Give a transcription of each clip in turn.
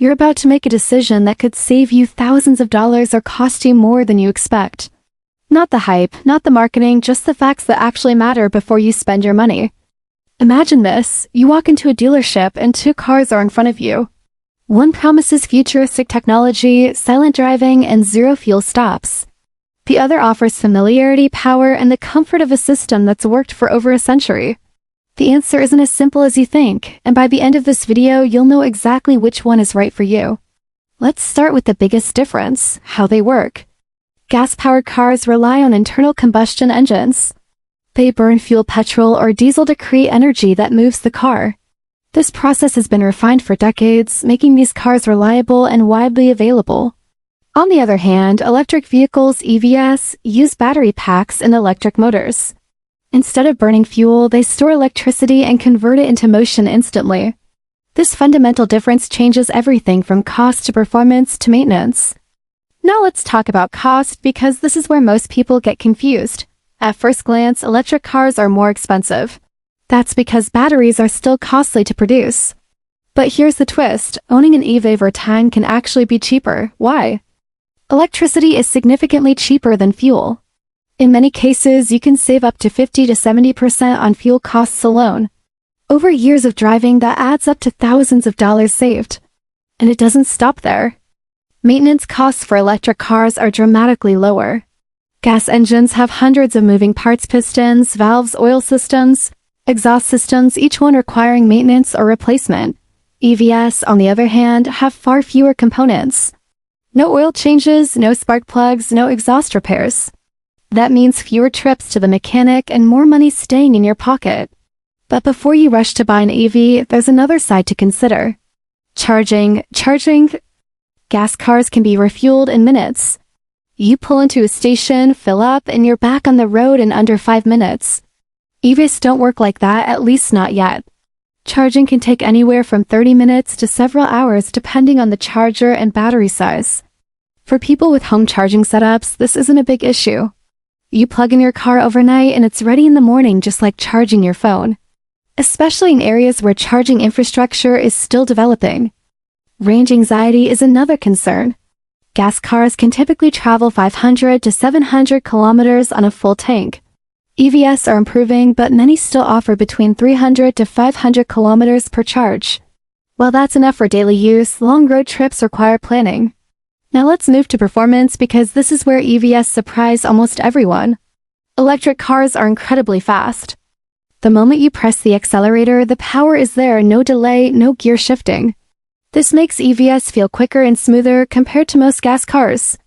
You're about to make a decision that could save you thousands of dollars or cost you more than you expect. Not the hype, not the marketing, just the facts that actually matter before you spend your money. Imagine this, you walk into a dealership and two cars are in front of you. One promises futuristic technology, silent driving, and zero fuel stops. The other offers familiarity, power, and the comfort of a system that's worked for over a century. The answer isn't as simple as you think, and by the end of this video, you'll know exactly which one is right for you. Let's start with the biggest difference, how they work. Gas-powered cars rely on internal combustion engines. They burn fuel, petrol, or diesel to create energy that moves the car. This process has been refined for decades, making these cars reliable and widely available. On the other hand, electric vehicles, EVs, use battery packs and electric motors. Instead of burning fuel, they store electricity and convert it into motion instantly. This fundamental difference changes everything from cost to performance to maintenance. Now let's talk about cost, because this is where most people get confused. At first glance, electric cars are more expensive. That's because batteries are still costly to produce. But here's the twist, owning an EV over time can actually be cheaper. Why? Electricity is significantly cheaper than fuel. In many cases, you can save up to 50 to 70% on fuel costs alone. Over years of driving, that adds up to thousands of dollars saved. And it doesn't stop there. Maintenance costs for electric cars are dramatically lower. Gas engines have hundreds of moving parts, pistons, valves, oil systems, exhaust systems, each one requiring maintenance or replacement. EVs, on the other hand, have far fewer components. No oil changes, no spark plugs, no exhaust repairs. That means fewer trips to the mechanic and more money staying in your pocket. But before you rush to buy an EV, there's another side to consider. Charging. Gas cars can be refueled in minutes. You pull into a station, fill up, and you're back on the road in under 5 minutes. EVs don't work like that, at least not yet. Charging can take anywhere from 30 minutes to several hours depending on the charger and battery size. For people with home charging setups, this isn't a big issue. You plug in your car overnight and it's ready in the morning, just like charging your phone. Especially in areas where charging infrastructure is still developing. Range anxiety is another concern. Gas cars can typically travel 500 to 700 kilometers on a full tank. EVs are improving, but many still offer between 300 to 500 kilometers per charge. While that's enough for daily use, long road trips require planning. Now let's move to performance, because this is where EVs surprise almost everyone. Electric cars are incredibly fast. The moment you press the accelerator, the power is there, no delay, no gear shifting. This makes EVs feel quicker and smoother compared to most gas cars.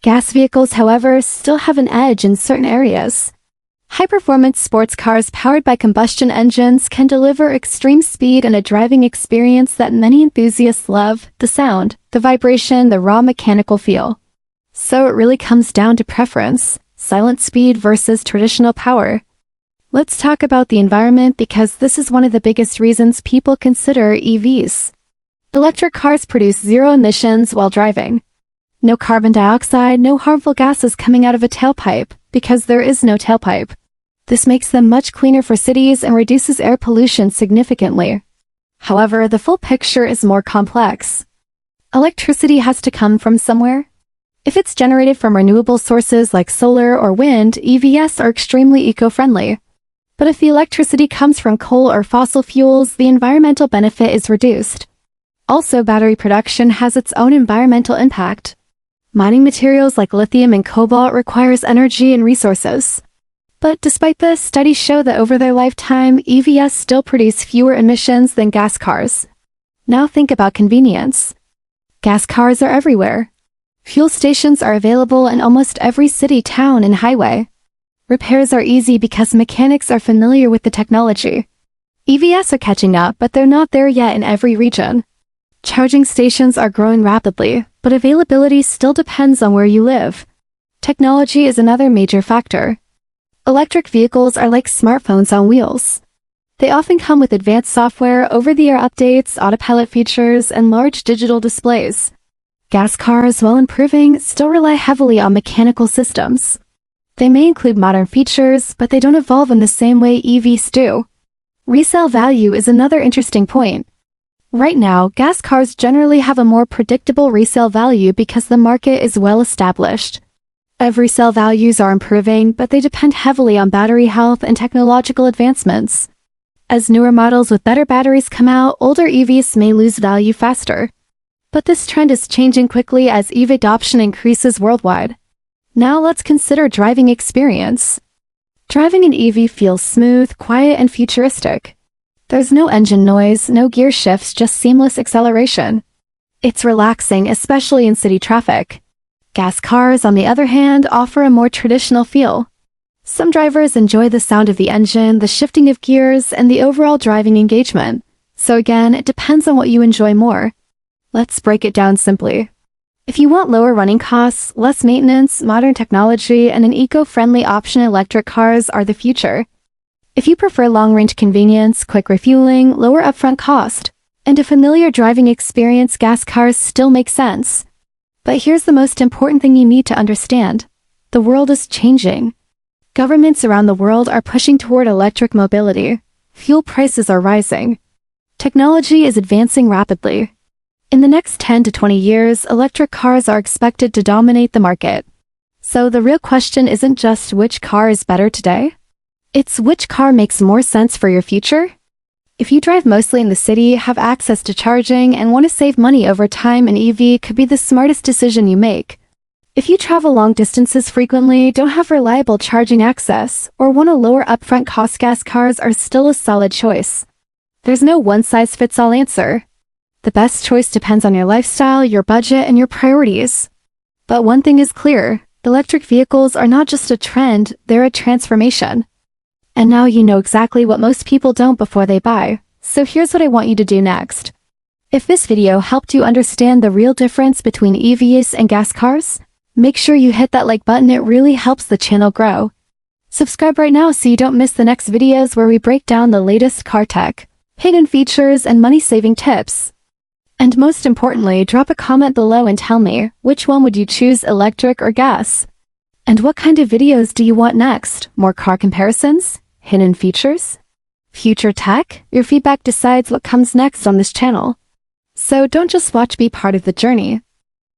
Gas vehicles, however, still have an edge in certain areas. High-performance sports cars powered by combustion engines can deliver extreme speed and a driving experience that many enthusiasts love: the sound, the vibration, the raw mechanical feel. So it really comes down to preference, silent speed versus traditional power. Let's talk about the environment, because this is one of the biggest reasons people consider EVs. Electric cars produce zero emissions while driving. No carbon dioxide, no harmful gases coming out of a tailpipe, because there is no tailpipe. This makes them much cleaner for cities and reduces air pollution significantly. However, the full picture is more complex. Electricity has to come from somewhere. If it's generated from renewable sources like solar or wind, EVs are extremely eco-friendly. But if the electricity comes from coal or fossil fuels, the environmental benefit is reduced. Also, battery production has its own environmental impact. Mining materials like lithium and cobalt requires energy and resources. But despite this, studies show that over their lifetime, EVs still produce fewer emissions than gas cars. Now think about convenience. Gas cars are everywhere. Fuel stations are available in almost every city, town, and highway. Repairs are easy because mechanics are familiar with the technology. EVs are catching up, but they're not there yet in every region. Charging stations are growing rapidly, but availability still depends on where you live. Technology is another major factor. Electric vehicles are like smartphones on wheels. They often come with advanced software, over-the-air updates, autopilot features, and large digital displays. Gas cars, while improving, still rely heavily on mechanical systems. They may include modern features, but they don't evolve in the same way EVs do. Resale value is another interesting point. Right now, gas cars generally have a more predictable resale value because the market is well established. Resale values are improving, but they depend heavily on battery health and technological advancements. As newer models with better batteries come out, older EVs may lose value faster. But this trend is changing quickly as EV adoption increases worldwide. Now let's consider driving experience. Driving an EV feels smooth, quiet, and futuristic. There's no engine noise, no gear shifts, just seamless acceleration. It's relaxing, especially in city traffic. Gas cars, on the other hand, offer a more traditional feel. Some drivers enjoy the sound of the engine, the shifting of gears, and the overall driving engagement. So again, it depends on what you enjoy more. Let's break it down simply. If you want lower running costs, less maintenance, modern technology, and an eco-friendly option, electric cars are the future. If you prefer long-range convenience, quick refueling, lower upfront cost, and a familiar driving experience, gas cars still make sense. But here's the most important thing you need to understand. The world is changing. Governments around the world are pushing toward electric mobility. Fuel prices are rising. Technology is advancing rapidly. In the next 10 to 20 years, electric cars are expected to dominate the market. So the real question isn't just which car is better today. It's which car makes more sense for your future? If you drive mostly in the city, have access to charging, and want to save money over time, an EV could be the smartest decision you make. If you travel long distances frequently, don't have reliable charging access, or want a lower upfront cost, gas cars are still a solid choice. There's no one-size-fits-all answer. The best choice depends on your lifestyle, your budget, and your priorities. But one thing is clear, electric vehicles are not just a trend, they're a transformation. And now you know exactly what most people don't before they buy, so here's what I want you to do next. If this video helped you understand the real difference between EVs and gas cars, make sure you hit that like button, it really helps the channel grow. Subscribe right now so you don't miss the next videos where we break down the latest car tech, hidden features, and money-saving tips. And most importantly, drop a comment below and tell me, which one would you choose, electric or gas? And what kind of videos do you want next? More car comparisons? Hidden features? Future tech? Your feedback decides what comes next on this channel. So don't just watch, be part of the journey.